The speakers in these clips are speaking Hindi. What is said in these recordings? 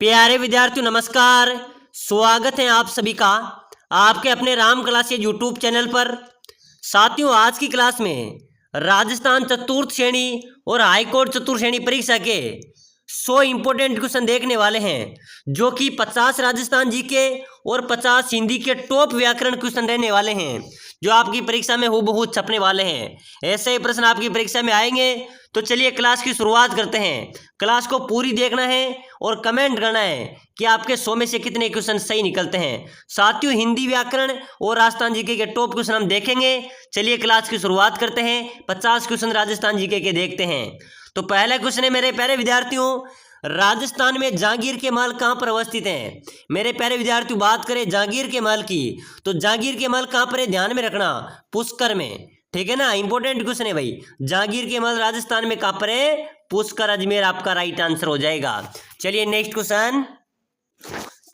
प्यारे विद्यार्थियों नमस्कार। स्वागत है आप सभी का आपके अपने राम क्लासेज यूट्यूब चैनल पर। साथियों, आज की क्लास में राजस्थान चतुर्थ श्रेणी और हाईकोर्ट चतुर्थ श्रेणी परीक्षा के 100 इंपोर्टेंट क्वेश्चन देखने वाले हैं, जो कि 50 राजस्थान जी के और 50 हिंदी के टॉप व्याकरण क्वेश्चन रहने वाले हैं, जो आपकी परीक्षा में हूबहू छपने वाले हैं। ऐसे ही प्रश्न आपकी परीक्षा में आएंगे। तो चलिए क्लास की शुरुआत करते हैं। क्लास को पूरी देखना है और कमेंट करना है कि आपके 100 में से कितने क्वेश्चन सही निकलते हैं। साथियों, हिंदी व्याकरण और राजस्थान जीके के टॉप क्वेश्चन हम देखेंगे। चलिए क्लास की शुरुआत करते हैं। 50 क्वेश्चन राजस्थान जीके के देखते हैं। तो पहला क्वेश्चन है मेरे प्यारे विद्यार्थियों, राजस्थान में जागीर के महल कहाँ पर अवस्थित हैं। मेरे प्यारे विद्यार्थियों, बात करें जागीर के महल की, तो जागीर के महल कहाँ पर है, ध्यान में रखना, पुष्कर में। ठीक है ना, इंपॉर्टेंट क्वेश्चन है भाई। जागीर के महल राजस्थान में कहाँ पर है, पुष्कर, अजमेर आपका राइट आंसर हो जाएगा। चलिए नेक्स्ट क्वेश्चन,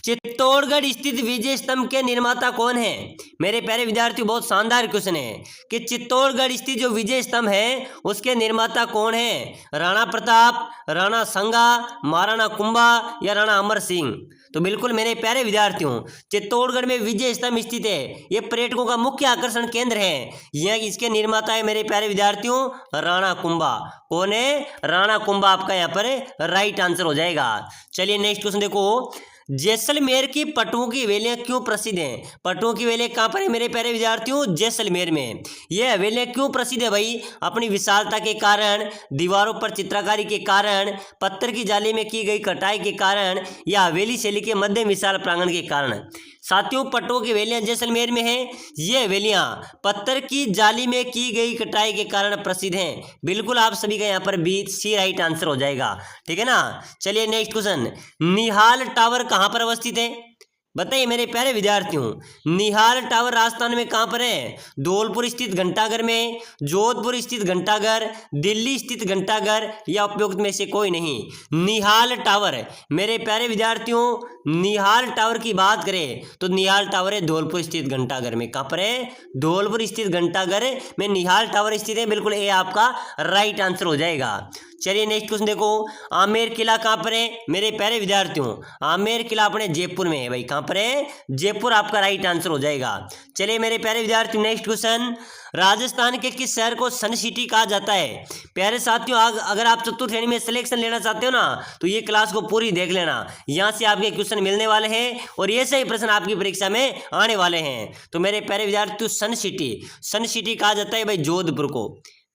चित्तौड़गढ़ स्थित विजय स्तंभ के निर्माता कौन है। मेरे प्यारे विद्यार्थियों, बहुत शानदार क्वेश्चन है कि चित्तौड़गढ़ स्थित जो विजय स्तंभ है उसके निर्माता कौन है। राणा प्रताप, राणा संगा, महाराणा कुंभा या राणा अमर सिंह। तो बिल्कुल मेरे प्यारे विद्यार्थियों, चित्तौड़गढ़ में विजय स्तंभ स्थित है। ये पर्यटकों का मुख्य आकर्षण केंद्र है। यह इसके निर्माता है मेरे प्यारे विद्यार्थियों राणा कुंभा। कौन है, राणा कुंभा आपका यहाँ पर राइट आंसर हो जाएगा। चलिए नेक्स्ट क्वेश्चन देखो, जैसलमेर की पटुओं की हवेलियां क्यों प्रसिद्ध हैं। पटुओं की हवेलियां कहाँ पर है मेरे प्यारे विद्यार्थियों, जैसलमेर में। ये हवेलियां क्यों प्रसिद्ध है भाई, अपनी विशालता के कारण, दीवारों पर चित्रकारी के कारण, पत्थर की जाली में की गई कटाई के कारण, या हवेली शैली के मध्यम विशाल प्रांगण के कारण। साथियों, पटुओं की हवेलियां जैसलमेर में है। ये हवेलियां पत्थर की जाली में की गई कटाई के कारण प्रसिद्ध हैं। बिल्कुल आप सभी का यहाँ पर बी सी राइट आंसर हो जाएगा। ठीक है ना। चलिए नेक्स्ट क्वेश्चन, निहाल टावर कहाँ पर अवस्थित है। बताइए मेरे प्यारे विद्यार्थियों, निहाल टावर राजस्थान में कहाँ पर है। धौलपुर स्थित घंटाघर में, जोधपुर स्थित घंटाघर, दिल्ली स्थित घंटाघर या उपयुक्त में से कोई नहीं। निहाल टावर मेरे प्यारे विद्यार्थियों, निहाल टावर की बात करें तो निहाल टावर है धौलपुर स्थित घंटाघर में। कहाँ पर है, धौलपुर स्थित घंटाघर में निहाल टावर स्थित है। बिल्कुल ए आपका राइट आंसर हो जाएगा। चलिए नेक्स्ट क्वेश्चन देखो, आमेर किला कहाँ पर है मेरे प्यारे विद्यार्थियों। आमेर किला अपने जयपुर में है भाई। कहाँ पर है, जयपुर आपका राइट आंसर हो जाएगा। चलिए मेरे प्यारे विद्यार्थियों नेक्स्ट क्वेश्चन, राजस्थान के किस शहर को सन सिटी कहा जाता है। प्यारे साथियों, अगर आप चतुर्थ श्रेणी में सिलेक्शन लेना चाहते हो ना, तो ये क्लास को पूरी देख लेना। यहाँ से आपके क्वेश्चन मिलने वाले हैं और ये सही प्रश्न आपकी परीक्षा में आने वाले हैं। तो मेरे प्यारे विद्यार्थियों, सन सिटी कहा जाता है भाई जोधपुर को।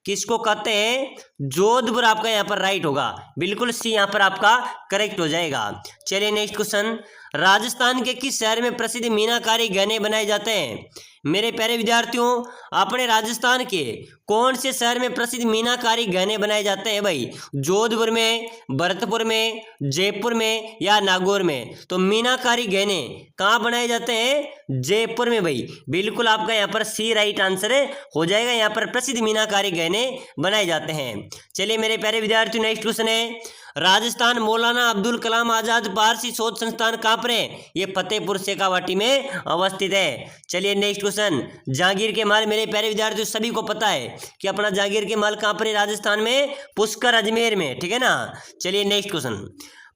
किसको कहते हैं, जोधपुर आपका यहाँ पर राइट होगा। बिल्कुल सी यहाँ पर आपका करेक्ट हो जाएगा। चलिए नेक्स्ट क्वेश्चन, राजस्थान के किस शहर में प्रसिद्ध मीनाकारी गहने बनाए जाते हैं। मेरे प्यारे विद्यार्थियों, अपने राजस्थान के कौन से शहर में प्रसिद्ध मीनाकारी गहने बनाए जाते हैं भाई। जोधपुर में, भरतपुर में, जयपुर में या नागौर में। तो मीनाकारी गहने कहाँ बनाए जाते हैं, जयपुर में भाई। बिल्कुल आपका यहाँ पर सी राइट आंसर हो जाएगा। यहाँ पर प्रसिद्ध मीनाकारी गहने बनाए जाते हैं। चलिए मेरे प्यारे विद्यार्थियों नेक्स्ट क्वेश्चन है, राजस्थान मौलाना अब्दुल कलाम आजाद पारसी शोध संस्थान कहाँ पर है। ये फतेहपुर शेखावाटी में अवस्थित है। चलिए नेक्स्ट क्वेश्चन, जागीर के महल मेरे प्यारे विद्यार्थियों सभी को पता है कि अपना जागीर के महल कहाँ पर है, राजस्थान में, पुष्कर, अजमेर में। ठीक है ना। चलिए नेक्स्ट क्वेश्चन,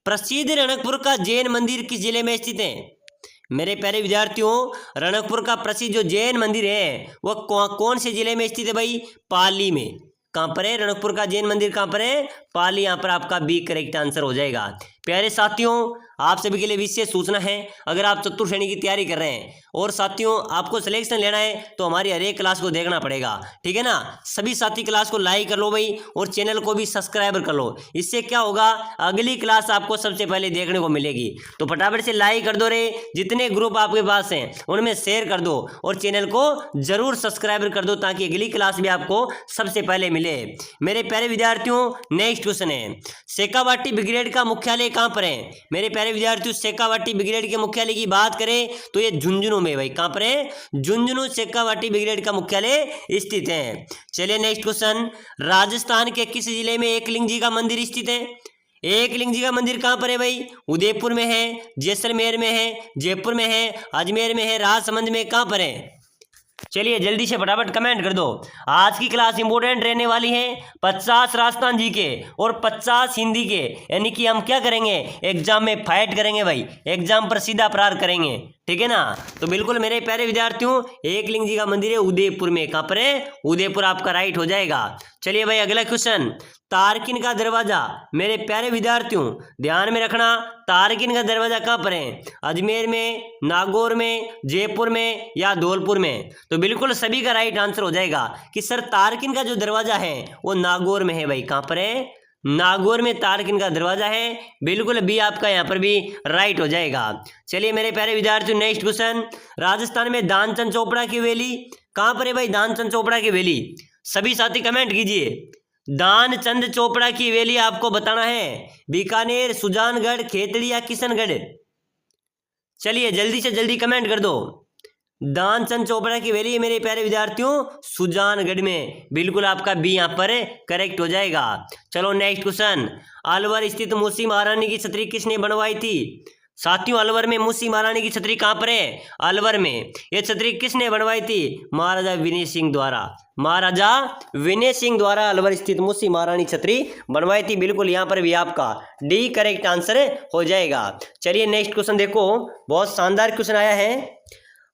प्रसिद्ध रणकपुर का जैन मंदिर किस जिले में स्थित है। मेरे प्यारे विद्यार्थियों, रणकपुर का प्रसिद्ध जो जैन मंदिर है वह कौन से जिले में स्थित है भाई, पाली में। कहाँ पर है, रणकपुर का जैन मंदिर कहाँ पर है, पाली। यहाँ पर आपका बी करेक्ट आंसर हो जाएगा। प्यारे साथियों, आप सभी के लिए विशेष सूचना है, अगर आप चतुर्थ श्रेणी की तैयारी कर रहे हैं और साथियों आपको सिलेक्शन लेना है तो हमारी हर एक क्लास को देखना पड़ेगा। ठीक है ना। सभी साथी क्लास को लाइक कर लो भाई और चैनल को भी सब्सक्राइब कर लो। इससे क्या होगा, अगली क्लास आपको सबसे पहले देखने को मिलेगी। तो फटाफट से लाइक कर दो रे, जितने ग्रुप आपके पास हैं उनमें शेयर कर दो और चैनल को जरूर सब्सक्राइब कर दो ताकि अगली क्लास भी आपको सबसे पहले मिले। मेरे प्यारे विद्यार्थियों नेक्स्ट क्वेश्चन है, शेखावाटी ब्रिगेड का मुख्यालय कहाँ पर है। मेरे प्यारे विद्यार्थियों, शेखावाटी ब्रिगेड के मुख्यालय की बात करें तो ये झुंझुनू में भाई। कहाँ पर है, झुंझुनू शेखावाटी ब्रिगेड का मुख्यालय स्थित है। चलिए नेक्स्ट क्वेश्चन, राजस्थान के किस जिले में एकलिंग जी का मंदिर स्थित है। एकलिंग जी का मंदिर कहाँ पर है भाई, उदयपुर में है, जैसलमेर में है, जयपुर में है, अजमेर में है, राजसमंद में, कहाँ पर है। चलिए जल्दी से फटाफट कमेंट कर दो। आज की क्लास इंपॉर्टेंट रहने वाली है। 50 राजस्थान जी के और 50 हिंदी के, यानी कि हम क्या करेंगे, एग्जाम में फाइट करेंगे भाई, एग्जाम पर सीधा प्रहार करेंगे, ठीक है ना। तो बिल्कुल मेरे प्यारे विद्यार्थियों, एकलिंग जी का मंदिर है उदयपुर में। कहाँ पर है? उदयपुर आपका राइट हो जाएगा। चलिए भाई अगला क्वेश्चन, तारकिन का दरवाजा। मेरे प्यारे विद्यार्थियों ध्यान में रखना, तारकिन का दरवाजा कहाँ पर है? अजमेर में, नागौर में, जयपुर में या धौलपुर में? तो बिल्कुल सभी का राइट आंसर हो जाएगा कि सर तारकिन का जो दरवाजा है वो नागौर में है भाई। कहाँ पर है? नागौर में तारकिन का दरवाजा है। बिल्कुल बी आपका यहाँ पर भी राइट हो जाएगा। चलिए मेरे प्यारे विद्यार्थियों नेक्स्ट क्वेश्चन, राजस्थान में दानचंद चोपड़ा की हवेली कहाँ पर है भाई? दानचंद चोपड़ा की हवेली, सभी साथी कमेंट कीजिए। दानचंद चोपड़ा की हवेली आपको बताना है, बीकानेर, सुजानगढ़, खेतड़ी या किशनगढ़? चलिए जल्दी से जल्दी कमेंट कर दो। दानचंद चोपड़ा की हवेली मेरे प्यारे विद्यार्थियों सुजानगढ़ में। बिल्कुल आपका बी यहाँ पर करेक्ट हो जाएगा। चलो नेक्स्ट क्वेश्चन, अलवर स्थित मूसी महारानी की छतरी किसने बनवाई थी? साथियों अलवर में मूसी महारानी की छतरी कहाँ पर है? अलवर में। ये छतरी किसने बनवाई थी? महाराजा विनय सिंह द्वारा। महाराजा विनय सिंह द्वारा अलवर स्थित मूसी महारानी छतरी बनवाई थी। बिल्कुल यहाँ पर भी आपका डी करेक्ट आंसर हो जाएगा। चलिए नेक्स्ट क्वेश्चन देखो, बहुत शानदार क्वेश्चन आया है।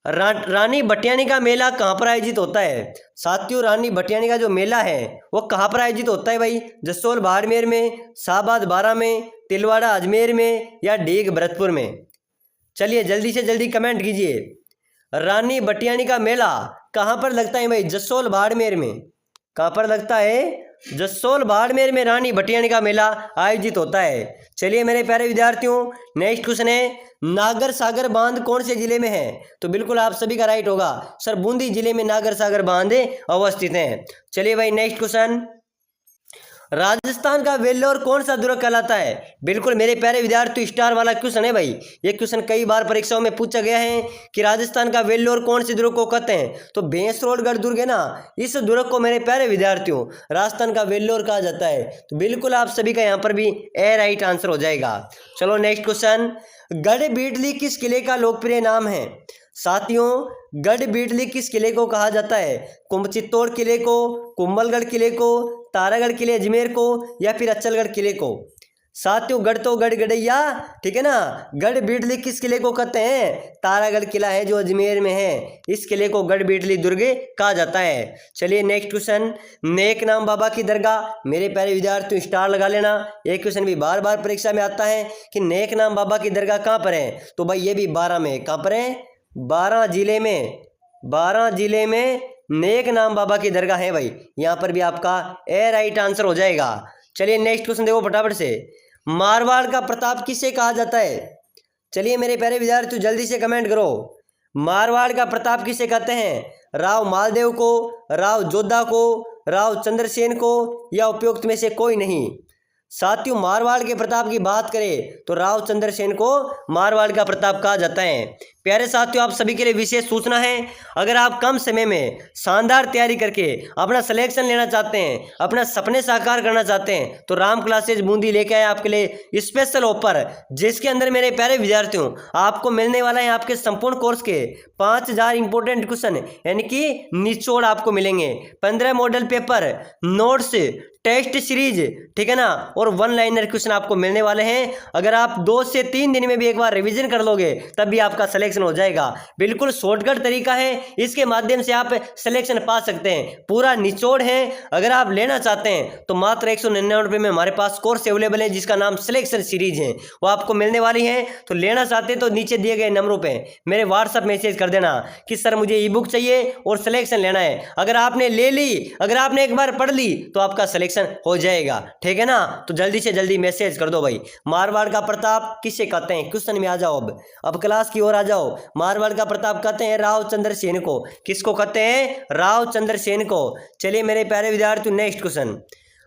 रानी भटियानी का मेला कहाँ पर आयोजित होता है? साथियों रानी भटियानी का जो मेला है वो कहाँ पर आयोजित होता है भाई? जसोल बाड़मेर में, शाहबाद बारा में, तिलवाड़ा अजमेर में या डीग भरतपुर में? चलिए जल्दी से जल्दी कमेंट कीजिए। रानी भटियानी का मेला कहाँ पर लगता है भाई? जसोल बाड़मेर में। कहाँ पर लगता है? जसोल बाड़मेर में रानी भटियानी का मेला आयोजित होता है। चलिए मेरे प्यारे विद्यार्थियों नेक्स्ट क्वेश्चन है, नागर सागर बांध कौन से जिले में है? तो बिल्कुल आप सभी का राइट होगा सर, बूंदी जिले में नागर सागर बांध अवस्थित है। चलिए भाई नेक्स्ट क्वेश्चन, राजस्थान का वेल्लोर कौन सा दुर्ग कहलाता है? बिल्कुल मेरे प्यारे विद्यार्थी स्टार वाला क्वेश्चन है भाई। ये क्वेश्चन कई बार परीक्षाओं में पूछा गया है कि राजस्थान का वेल्लोर कौन से दुर्ग को कहते हैं? तो भैंसरोडगढ़ दुर्ग है ना, इस दुर्ग को मेरे प्यारे विद्यार्थियों राजस्थान का वेल्लोर कहा जाता है। तो बिल्कुल आप सभी का यहाँ पर भी ए राइट आंसर हो जाएगा। चलो नेक्स्ट क्वेश्चन, गढ़बीडली किस किले का लोकप्रिय नाम है? साथियों गढ़बीडली किस किले को कहा जाता है? चित्तौड़ किले को, कुंभलगढ़ किले को, तारागढ़ किले अजमेर को या फिर अचलगढ़ किले को? साथियों गढ़ तो गढ़ गढ़ैया, ठीक है ना। गढ़बीडली किस किले को कहते हैं? तारागढ़ किला है जो अजमेर में है, इस किले को गढ़बीडली दुर्ग कहा जाता है। चलिए नेक्स्ट क्वेश्चन, नेक नाम बाबा की दरगाह। मेरे प्यारे विद्यार्थियों स्टार लगा लेना, एक क्वेश्चन भी बार बार परीक्षा में आता है कि नेक नाम बाबा की दरगाह कहाँ पर है? तो भाई ये भी 12 में। कहाँ पर है? 12 जिले में। 12 जिले में नेक नाम बाबा की दरगाह है भाई। यहाँ पर भी आपका ए राइट आंसर हो जाएगा। चलिए नेक्स्ट क्वेश्चन देखो फटाफट से, मारवाड़ का प्रताप किसे कहा जाता है? चलिए मेरे प्यारे विद्यार्थियों जल्दी से कमेंट करो, मारवाड़ का प्रताप किसे कहते हैं? राव मालदेव को, राव जोधा को, राव चंद्रसेन को या उपयुक्त में से कोई नहीं? साथियों मारवाड़ के प्रताप की बात करें तो राव चंद्रसेन को मारवाड़ का प्रताप कहा जाता है। प्यारे साथियों आप सभी के लिए विशेष सूचना है, अगर आप कम समय में शानदार तैयारी करके अपना सिलेक्शन लेना चाहते हैं, अपना सपने साकार करना चाहते हैं, तो राम क्लासेज बूंदी लेके आए आपके लिए स्पेशल ऑफर, जिसके अंदर मेरे प्यारे विद्यार्थियों आपको मिलने वाला है आपके संपूर्ण कोर्स के 5000 इंपोर्टेंट क्वेश्चन, यानी कि निचोड़ आपको मिलेंगे, 15 model paper, notes, test series, ठीक है ना, और 1 लाइनर क्वेश्चन आपको मिलने वाले हैं। अगर आप 2 से 3 दिन में भी एक बार रिवीजन कर लोगे तब भी आपका सिलेक्शन हो जाएगा। बिल्कुल शॉर्टकट तरीका है, इसके माध्यम से आप सिलेक्शन पा सकते हैं, पूरा निचोड़ है। अगर आप लेना चाहते हैं तो मात्र 199 रुपये में हमारे पास कोर्स अवेलेबल है जिसका नाम सिलेक्शन सीरीज है, वो आपको मिलने वाली है। तो लेना चाहते हैं तो नीचे दिए गए नंबरों पर मेरे व्हाट्सअप मैसेज कर देना कि सर मुझे ई बुक चाहिए और सिलेक्शन लेना है। अगर आपने ले ली, अगर आपने एक बार पढ़ ली तो आपका सिलेक्शन हो जाएगा, ठीक है ना। तो जल्दी से जल्दी मैसेज कर दो भाई। मारवाड़ का प्रताप किसे कहते हैं? क्वेश्चन में आ जाओ, अब क्लास की ओर आ जाओ। मारवाड़ का प्रताप कहते हैं राव चंद्रसेन को। किसको कहते हैं? राव चंद्रसेन को। चलिए मेरे प्यारे विद्यार्थियों नेक्स्ट क्वेश्चन,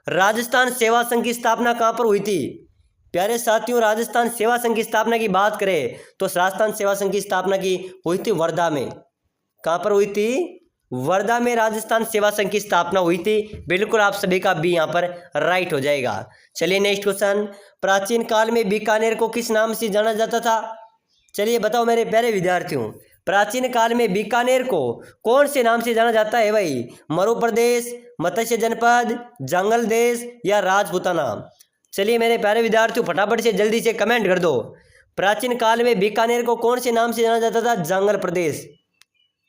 राजस्थान सेवा संघ की स्थापना कहां पर हुई थी? प्यारे साथियों राजस्थान सेवा संघ की स्थापना की बात करें तो राजस्थान सेवा संघ की स्थापना की हुई थी वर्धा में। कहां पर हुई थी? वर्धा में राजस्थान सेवा संघ की स्थापना हुई थी। बिल्कुल आप सभी का भी यहाँ पर राइट हो जाएगा। चलिए नेक्स्ट क्वेश्चन, प्राचीन काल में बीकानेर को किस नाम से जाना जाता था? चलिए बताओ मेरे प्यारे विद्यार्थियों, प्राचीन काल में बीकानेर को कौन से नाम से जाना जाता है भाई? मरु प्रदेश, मत्स्य जनपद, जंगल देश या राजपूताना? चलिए मेरे प्यारे विद्यार्थियों, फटाफट से जल्दी से कमेंट कर दो। प्राचीन काल में बीकानेर को कौन से नाम से जाना जाता था? जंगल प्रदेश,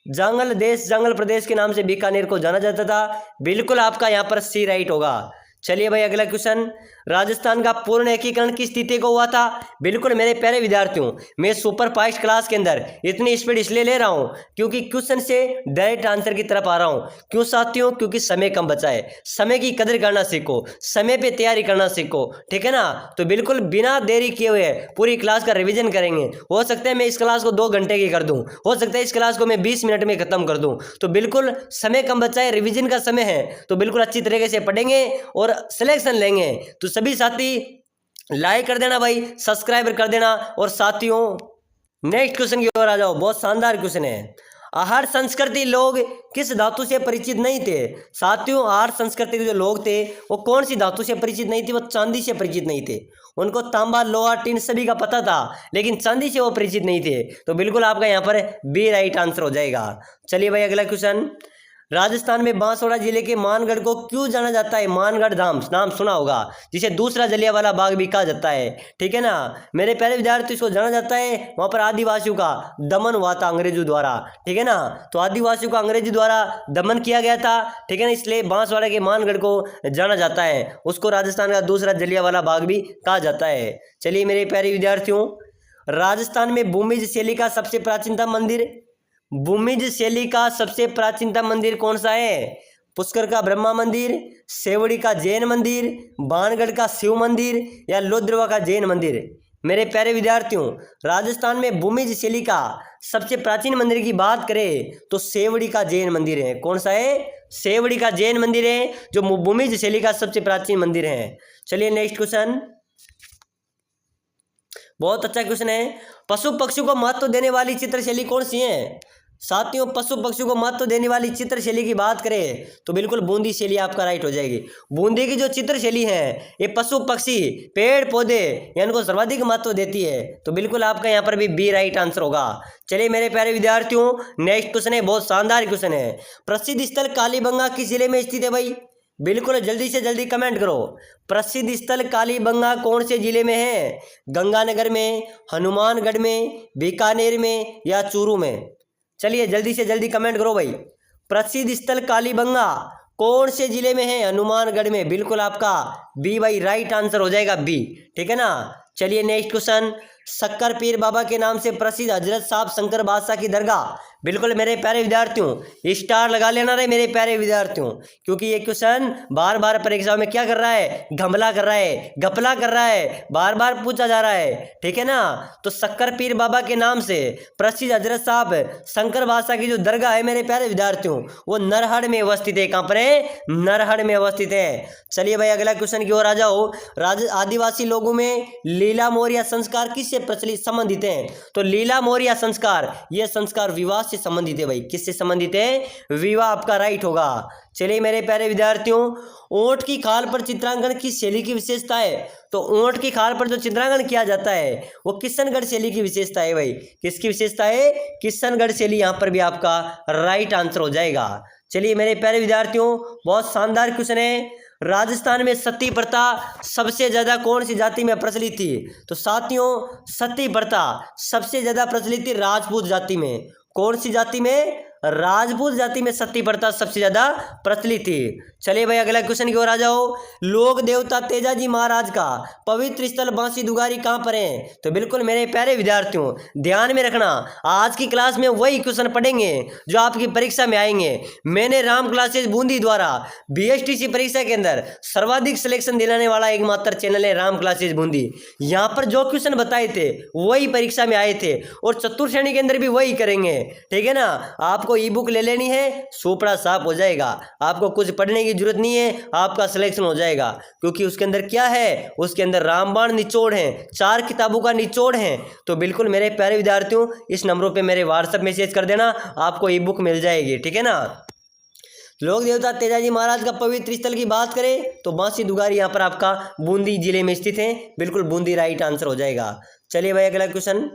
जंगल देश, जंगल प्रदेश के नाम से बीकानेर को जाना जाता था। बिल्कुल आपका यहाँ पर सी राइट होगा। चलिए भाई अगला क्वेश्चन, राजस्थान का पूर्ण एकीकरण किस तिथि को हुआ था? बिल्कुल मेरे प्यारे विद्यार्थियों, मैं सुपर फास्ट क्लास के अंदर इतनी स्पीड इसलिए ले रहा हूं क्योंकि क्वेश्चन से डायरेक्ट आंसर की तरफ आ रहा हूं। क्यों साथियों? क्योंकि समय कम बचा है। समय की कदर करना सीखो, समय पे तैयारी करना सीखो, ठीक है ना? तो बिल्कुल बिना देरी किए हुए पूरी क्लास का रिविजन करेंगे। हो सकता है मैं इस क्लास को 2 घंटे की कर दूं, हो सकता है इस क्लास को मैं 20 मिनट में खत्म कर दूं। तो बिल्कुल समय कम बचा है, रिविजन का समय है, तो बिल्कुल अच्छी तरीके से पढ़ेंगे और सिलेक्शन लेंगे। तो सभी साथी लाइक कर देना भाई, सब्सक्राइब कर देना। और साथियों नेक्स्ट क्वेश्चन की ओर आ जाओ, बहुत शानदार क्वेश्चन है। आहार संस्कृति लोग किस धातु से परिचित नहीं थे? साथियों आहार संस्कृति के जो लोग थे वो कौन सी धातु से परिचित नहीं थे? वो चांदी से परिचित नहीं थे। उनको तांबा, लोहा, टिन सभी का पता था, लेकिन चांदी से वो परिचित नहीं थे। तो बिल्कुल आपका यहाँ पर बी राइट आंसर हो जाएगा। चलिए भाई अगला क्वेश्चन, राजस्थान में बांसवाड़ा जिले के मानगढ़ को क्यों जाना जाता है? मानगढ़ धाम नाम सुना होगा, जिसे दूसरा जलियांवाला बाग भी कहा जाता है, ठीक है ना? मेरे प्यारे विद्यार्थी, इसको जाना जाता है वहां पर आदिवासियों का दमन हुआ था अंग्रेजों द्वारा, ठीक है ना? तो आदिवासियों का अंग्रेजों द्वारा दमन किया गया था, ठीक है ना? इसलिए बांसवाड़ा के मानगढ़ को जाना जाता है। उसको राजस्थान का दूसरा जलियांवाला बाग भी कहा जाता है। चलिए मेरे प्यारे विद्यार्थियों, राजस्थान में भूमिज शैली का सबसे प्राचीनतम मंदिर, भूमिज शैली का सबसे प्राचीनतम मंदिर कौन सा है? पुष्कर का ब्रह्मा मंदिर, सेवड़ी का जैन मंदिर, बाणगढ़ का शिव मंदिर या लोद्रवा का जैन मंदिर? मेरे प्यारे विद्यार्थियों, राजस्थान में भूमिज शैली का सबसे प्राचीन मंदिर की बात करें तो सेवड़ी का जैन मंदिर है। कौन सा है? सेवड़ी का जैन मंदिर है जो भूमिज शैली का सबसे प्राचीन मंदिर है। चलिए नेक्स्ट क्वेश्चन, बहुत अच्छा क्वेश्चन है। पशु पक्षियों को महत्व देने वाली चित्रशैली कौन सी है? साथियों पशु पक्षियों को महत्व देने वाली चित्रशैली की बात करें तो बिल्कुल बूंदी शैली आपका राइट हो जाएगी। बूंदी की जो चित्रशैली है ये पशु पक्षी, पेड़ पौधे इनको सर्वाधिक महत्व देती है। तो बिल्कुल आपका यहाँ पर भी बी राइट आंसर होगा। चलिए मेरे प्यारे विद्यार्थियों, नेक्स्ट क्वेश्चन है, बहुत शानदार क्वेश्चन है। प्रसिद्ध स्थल कालीबंगा किस जिले में स्थित है भाई? बिल्कुल जल्दी से जल्दी कमेंट करो। प्रसिद्ध स्थल कालीबंगा कौन से जिले में है? गंगानगर में, हनुमानगढ़ में, बीकानेर में या चूरू में? चलिए जल्दी से जल्दी कमेंट करो भाई। प्रसिद्ध स्थल कालीबंगा कौन से जिले में है? हनुमानगढ़ में। बिल्कुल आपका बी भाई राइट आंसर हो जाएगा बी, ठीक है ना? चलिए नेक्स्ट क्वेश्चन, शक्कर पीर बाबा के नाम से प्रसिद्ध हजरत साहब शंकर बादशाह की दरगाह। बिल्कुल मेरे प्यारे विद्यार्थियों स्टार लगा लेना रे मेरे प्यारे विद्यार्थियों, क्योंकि ये क्वेश्चन बार बार परीक्षाओं में क्या कर रहा है? घमला कर रहा है, गपला कर रहा है, बार बार पूछा जा रहा है, ठीक है ना? तो शक्कर पीर बाबा के नाम से प्रसिद्ध हजरत साहब शंकर बादशाह की जो दरगाह है मेरे प्यारे विद्यार्थियों वो नरहड़ में अवस्थित है। कहाँ पर है? नरहड़ में अवस्थित है। चलिए भाई अगला क्वेश्चन की ओर आ जाओ। आदिवासी लोगों में लीला मोरिया संस्कार किससे प्रचलित संबंधित है? तो लीला मोरिया संस्कार, यह संस्कार विवाह से संबंधित है भाई। किससे संबंधित है? विवाह आपका राइट होगा। चलिए मेरे प्यारे विद्यार्थियों, ऊंट की खाल पर चित्रांकन किस शैली की विशेषता है? तो ऊंट की खाल पर जो चित्रांकन किया जाता है वो किशनगढ़ शैली की विशेषता है भाई। किसकी विशेषता है? किशनगढ़ शैली। यहां पर भी आपका राइट आंसर हो जाएगा। चलिए मेरे प्यारे विद्यार्थियों, बहुत शानदार क्वेश्चन है। राजस्थान में सती प्रथा सबसे ज्यादा कौन सी जाति में प्रचलित थी? तो साथियों सती प्रथा सबसे ज्यादा प्रचलित थी राजपूत जाति में। कौन सी जाति में? राजपूत जाति में सती प्रथा सबसे ज्यादा प्रचलित थी। चलिए भाई अगला क्वेश्चन की ओर आ जाओ। लोक देवता तेजाजी महाराज का पवित्र स्थल बांसी दुगारी कहां पर है? तो बिल्कुल मेरे प्यारे विद्यार्थियों ध्यान में रखना, आज की क्लास में वही क्वेश्चन पढ़ेंगे जो आपकी परीक्षा में आएंगे। मैंने राम क्लासेज बूंदी द्वारा BSTC परीक्षा के अंदर सर्वाधिक सिलेक्शन दिलाने वाला एकमात्र चैनल है राम क्लासेज बूंदी। यहाँ पर जो क्वेश्चन बताए थे वही परीक्षा में आए थे और चतुर्थ श्रेणी के अंदर भी वही करेंगे, ठीक है ना? आपको ई बुक ले लेनी है, सोपड़ा साफ हो जाएगा। आपको कुछ पढ़ने की जरूरत नहीं है, आपका सिलेक्शन हो जाएगा। क्योंकि उसके अंदर क्या है? उसके अंदर रामबाण निचोड़ है, 4 किताबों का निचोड़ है। तो बिल्कुल मेरे प्यारे विद्यार्थियों इस नंबरों पे मेरे व्हाट्सएप मैसेज कर देना, आपको ई बुक मिल जाएगी, ठीक है ना? लोक देवता तेजाजी महाराज का पवित्र स्थल की बात करें तो बांसी दुगारी यहाँ पर आपका बूंदी जिले में स्थित है। बिल्कुल बूंदी राइट आंसर हो जाएगा। चलिए भाई अगला क्वेश्चन,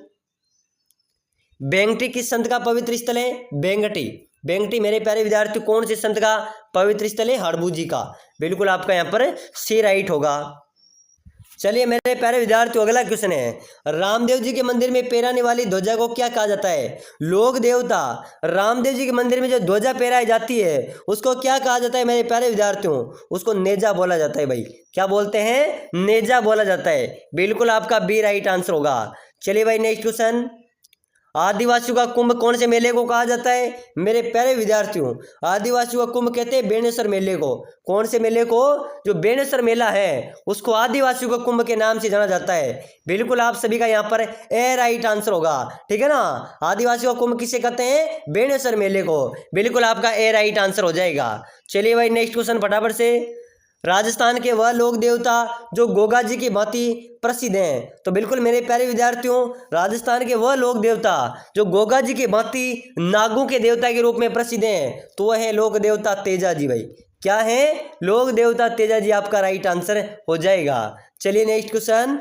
बेंगटी किस संत का पवित्र स्थल है? बेंगटी। बेंगटी मेरे प्यारे विद्यार्थियों कौन से संत का पवित्र स्थल है? हड़बू जी का। बिल्कुल आपका यहाँ पर सी राइट होगा। चलिए मेरे प्यारे विद्यार्थियों अगला क्वेश्चन है, रामदेव जी के मंदिर में फहराने वाली ध्वजा को क्या कहा जाता है? लोक देवता। रामदेव जी के मंदिर में जो ध्वजा फहराई जाती है उसको क्या कहा जाता है मेरे प्यारे विद्यार्थियों? उसको नेजा बोला जाता है भाई। क्या बोलते हैं? नेजा बोला जाता है। बिल्कुल आपका बी राइट आंसर होगा। चलिए भाई नेक्स्ट क्वेश्चन, आदिवासियों का कुंभ कौन से मेले को कहा जाता है? मेरे प्यारे विद्यार्थियों आदिवासियों का कुंभ कहते हैं बेणेश्वर मेले को। कौन से मेले को? जो बेणेश्वर मेला है उसको आदिवासियों का कुंभ के नाम से जाना जाता है। बिल्कुल आप सभी का यहाँ पर ए राइट आंसर होगा, ठीक है ना। आदिवासियों का कुंभ किसे कहते हैं? बेणेश्वर मेले को। बिल्कुल आपका ए राइट आंसर हो जाएगा। चलिए भाई नेक्स्ट क्वेश्चन फटाफट से, राजस्थान के वह लोक देवता जो गोगा जी की भांति प्रसिद्ध हैं। तो बिल्कुल मेरे प्यारे विद्यार्थियों राजस्थान के वह लोक देवता जो गोगा जी की भांति नागों के देवता के रूप में प्रसिद्ध हैं तो वह है लोक देवता तेजा जी भाई। क्या है? लोक देवता तेजा जी आपका राइट आंसर हो जाएगा। चलिए नेक्स्ट क्वेश्चन,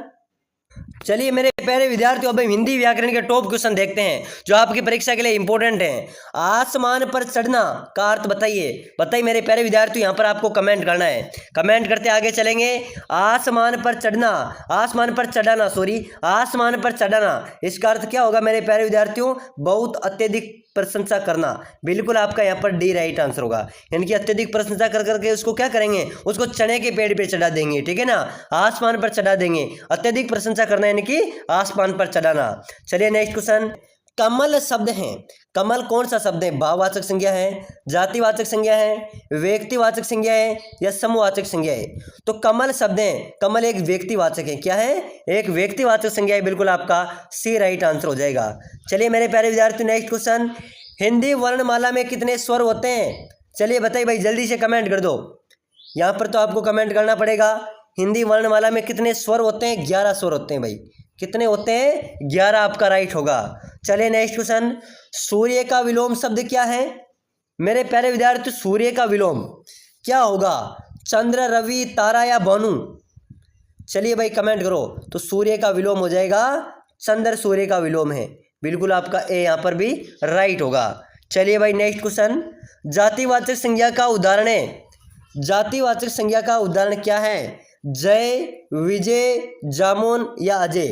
चलिए मेरे प्यारे विद्यार्थियों अब हम हिंदी व्याकरण के टॉप क्वेश्चन देखते हैं जो आपकी परीक्षा के लिए इंपॉर्टेंट है। आसमान पर चढ़ना का अर्थ बताइए। बताइए मेरे प्यारे विद्यार्थियों यहाँ पर आपको कमेंट करना है। कमेंट करते आगे चलेंगे। आसमान पर चढ़ना, आसमान पर चढ़ाना, सॉरी आसमान पर चढ़ाना, इसका अर्थ क्या होगा मेरे प्यारे विद्यार्थियों? बहुत अत्यधिक प्रशंसा करना। बिल्कुल आपका यहाँ पर डी राइट आंसर होगा। यानी कि अत्यधिक प्रशंसा कर करके उसको क्या करेंगे? उसको चने के पेड़ पे चढ़ा देंगे, ठीक है ना। आसमान पर चढ़ा देंगे, अत्यधिक प्रशंसा करना यानी कि आसमान पर चढ़ाना। चलिए नेक्स्ट क्वेश्चन, कमल शब्द है, कमल कौन सा शब्द है? भाववाचक संज्ञा है, जातिवाचक संज्ञा है, व्यक्तिवाचक संज्ञा है या समूहवाचक संज्ञा है? तो कमल शब्द है, कमल एक व्यक्तिवाचक है। क्या है? एक व्यक्तिवाचक संज्ञा है। बिल्कुल आपका सी राइट आंसर हो जाएगा। चलिए मेरे प्यारे विद्यार्थी नेक्स्ट क्वेश्चन, हिंदी वर्णमाला में कितने स्वर होते हैं? चलिए बताइए भाई जल्दी से कमेंट कर दो। यहाँ पर तो आपको कमेंट करना पड़ेगा। हिंदी वर्णमाला में कितने स्वर होते हैं? 11 स्वर होते हैं भाई। कितने होते हैं? 11 आपका राइट होगा। चलिए नेक्स्ट क्वेश्चन, सूर्य का विलोम शब्द क्या है? मेरे प्यारे विद्यार्थी सूर्य का विलोम क्या होगा? चंद्र, रवि, तारा या भानु? चलिए भाई कमेंट करो। तो सूर्य का विलोम हो जाएगा चंद्र, सूर्य का विलोम है। बिल्कुल आपका ए यहाँ पर भी राइट होगा। चलिए भाई नेक्स्ट क्वेश्चन, जातिवाचक संज्ञा का उदाहरण है। जातिवाचक संज्ञा का उदाहरण क्या है? जय, विजय, जामुन या अजय?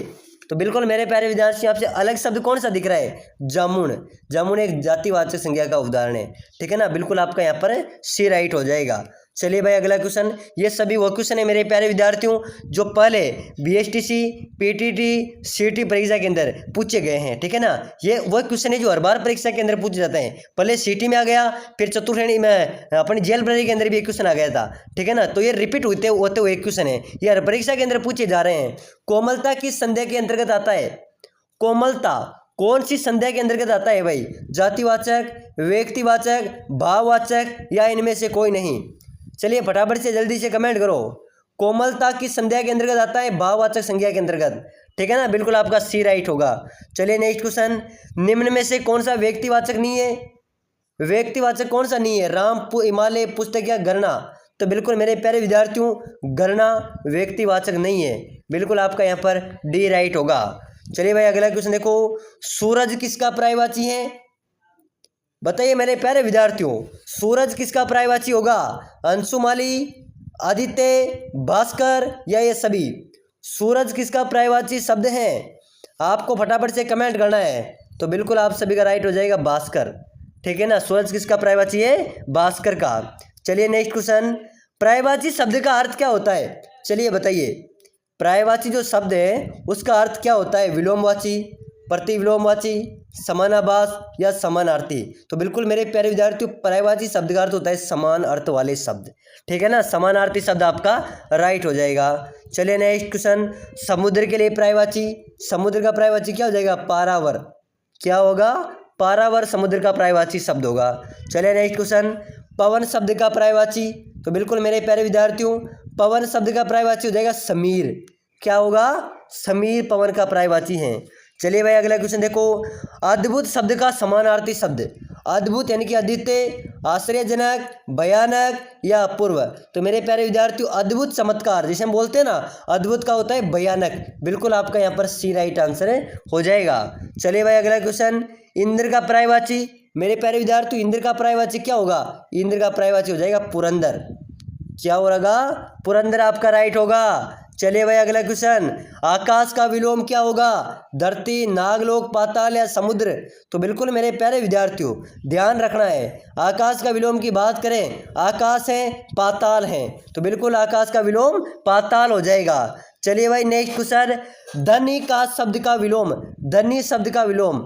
तो बिल्कुल मेरे प्यारे विद्यार्थी आपसे अलग शब्द कौन सा दिख रहा है? जामुन। जामुन एक जातिवाचक संज्ञा का उदाहरण है, ठीक है ना। बिल्कुल आपका यहाँ पर सी राइट हो जाएगा। चलिए भाई अगला क्वेश्चन, ये सभी वो क्वेश्चन है मेरे प्यारे विद्यार्थियों जो पहले बीएसटीसी, पीटीटी, सीटी परीक्षा के अंदर पूछे गए हैं, ठीक है ना। ये वो क्वेश्चन है जो हर बार परीक्षा के अंदर पूछे जाते हैं। पहले सीटी में आ गया, फिर चतुर्थ श्रेणी में अपनी जेल प्रहरी के अंदर भी एक क्वेश्चन आ गया था, ठीक है ना। तो ये रिपीट होते हुए एक क्वेश्चन है, ये हर परीक्षा के अंदर पूछे जा रहे हैं। कोमलता किस संज्ञा के अंतर्गत आता है? कोमलता कौन सी संज्ञा के अंतर्गत आता है भाई? जातिवाचक, व्यक्तिवाचक, भाववाचक या इनमें से कोई नहीं? चलिए फटाफट से जल्दी से कमेंट करो। कोमलता किस संज्ञा के अंतर्गत आता है? भाववाचक संज्ञा के अंतर्गत, ठीक है ना। बिल्कुल आपका सी राइट होगा। चलिए नेक्स्ट क्वेश्चन, निम्न में से कौन सा व्यक्तिवाचक नहीं है? व्यक्तिवाचक कौन सा नहीं है? राम, हिमालय, पुस्तक या गणना? तो बिल्कुल मेरे प्यारे विद्यार्थियों गणना व्यक्तिवाचक नहीं है। बिल्कुल आपका यहाँ पर डी राइट होगा। चलिए भाई अगला क्वेश्चन देखो, सूरज किसका पर्यायवाची है? बताइए मेरे प्यारे विद्यार्थियों सूरज किसका पर्यायवाची होगा? अंशुमाली, आदित्य, भास्कर या ये सभी? सूरज किसका पर्यायवाची शब्द है? आपको फटाफट से कमेंट करना है। तो बिल्कुल आप सभी का राइट हो जाएगा भास्कर, ठीक है ना। सूरज किसका पर्यायवाची है? भास्कर का। चलिए नेक्स्ट क्वेश्चन, पर्यायवाची शब्द का अर्थ क्या होता है? चलिए बताइए, पर्यायवाची जो शब्द है उसका अर्थ क्या होता है? विलोमवाची, प्रतिविलोमवाची, समानाभास या समानार्थी? तो बिल्कुल मेरे प्यारे विद्यार्थियों पर्यायवाची शब्द का अर्थ होता है समान अर्थ वाले शब्द, ठीक है ना। समानार्थी शब्द आपका राइट हो जाएगा। चलिए नेक्स्ट क्वेश्चन, समुद्र के लिए पर्यायवाची, समुद्र का पर्यायवाची क्या हो जाएगा? पारावर। क्या होगा? पारावर समुद्र का पर्यायवाची शब्द होगा। चलिए नेक्स्ट क्वेश्चन, पवन शब्द का पर्यायवाची? तो बिल्कुल मेरे प्यारे विद्यार्थियों पवन शब्द का पर्यायवाची हो जाएगा समीर। क्या होगा? समीर पवन का पर्यायवाची है। चलिए भाई अगला क्वेश्चन देखो, अद्भुत शब्द का समानार्थी शब्द, अद्भुत यानी कि अद्वितीय, आश्चर्यजनक, भयानक या अपूर्व। तो मेरे प्यारे विद्यार्थियों अद्भुत चमत्कार जिसे हम बोलते हैं ना, अद्भुत का होता है भयानक। बिल्कुल आपका यहाँ पर सी राइट आंसर हो जाएगा। चलिए भाई अगला क्वेश्चन, इंद्र का पर्यायवाची। मेरे प्यारे विद्यार्थियों इंद्र का पर्यायवाची क्या होगा? इंद्र का पर्यायवाची हो जाएगा पुरंदर। क्या होगा? पुरंदर आपका राइट होगा। चलिए भाई अगला क्वेश्चन, आकाश का विलोम क्या होगा? धरती, नागलोक, पाताल या समुद्र? तो बिल्कुल मेरे प्यारे विद्यार्थियों ध्यान रखना है, आकाश का विलोम की बात करें, आकाश है पाताल है, तो बिल्कुल आकाश का विलोम पाताल हो जाएगा। चलिए भाई नेक्स्ट क्वेश्चन, धनी का शब्द का विलोम। धनी शब्द का विलोम,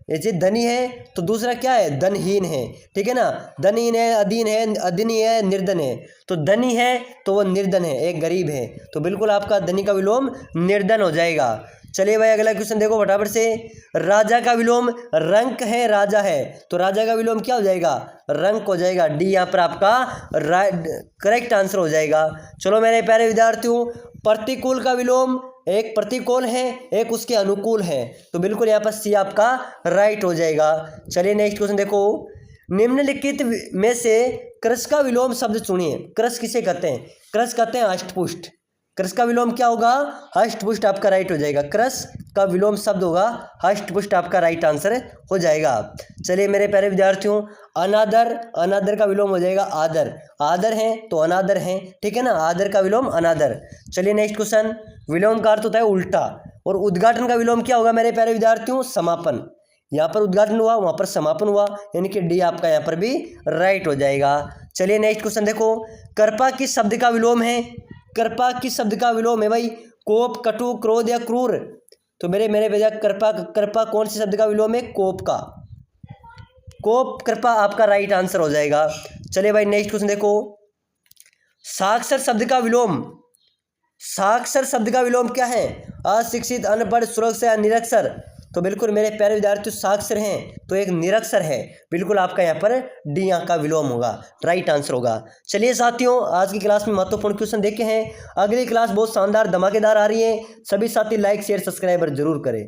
जैसे धनी है तो दूसरा क्या है? धनहीन है, ठीक है ना। धनहीन है, अधीन है, अधीनी है, निर्धन है। तो धनी है तो वो निर्धन है, एक गरीब है, तो बिल्कुल आपका धनी का विलोम निर्धन हो जाएगा। चलिए भाई अगला क्वेश्चन देखो फटाफट से, राजा का विलोम रंक है, राजा है, तो राजा का विलोम क्या हो जाएगा? रंक हो जाएगा। डी यहाँ पर आपका करेक्ट आंसर हो जाएगा। चलो मेरे प्यारे विद्यार्थियों, प्रतिकूल का विलोम, एक प्रतिकूल है एक उसके अनुकूल है, तो बिल्कुल यहाँ पर सी आपका राइट हो जाएगा। चलिए नेक्स्ट क्वेश्चन देखो, निम्नलिखित में से कृश का विलोम शब्द चुनिए। कृश किसे कहते हैं? कृश कहते हैं अष्टपुष्ट। कृश का विलोम क्या होगा? अष्टपुष्ट आपका राइट हो जाएगा। कृश का विलोम शब्द होगा अष्टपुष्ट, आपका राइट आंसर हो जाएगा। चलिए मेरे प्यारे विद्यार्थियों, अनादर, अनादर का विलोम हो जाएगा आदर। आदर है तो अनादर है, ठीक है ना, आदर का विलोम अनादर। चलिए नेक्स्ट क्वेश्चन, विलोम का अर्थ होता है उल्टा, और उद्घाटन का विलोम क्या होगा मेरे प्यारे विद्यार्थियों? समापन। यहाँ पर उद्घाटन हुआ वहाँ पर समापन हुआ, यानी कि डी आपका यहाँ पर भी राइट हो जाएगा। चलिए नेक्स्ट क्वेश्चन देखो, कृपा किस शब्द का विलोम है? कृपा किस शब्द का विलोम है भाई? कोप, कटु, क्रोध या क्रूर? तो मेरे भैया कृपा, कृपा कौन से शब्द का विलोम है? कोप का। कोप, कृपा आपका राइट आंसर हो जाएगा। चलिए भाई नेक्स्ट क्वेश्चन देखो, साक्षर शब्द का विलोम। साक्षर शब्द का विलोम क्या है? अशिक्षित, अनपढ़, सुरक्षित या निरक्षर? तो बिल्कुल मेरे प्यारे विद्यार्थी साक्षर हैं तो एक निरक्षर है, बिल्कुल आपका यहाँ पर डी यहाँ का विलोम होगा, राइट आंसर होगा। चलिए साथियों आज की क्लास में महत्वपूर्ण क्वेश्चन देखे हैं, अगली क्लास बहुत शानदार धमाकेदार आ रही है। सभी साथी लाइक शेयर सब्सक्राइबर जरूर करें।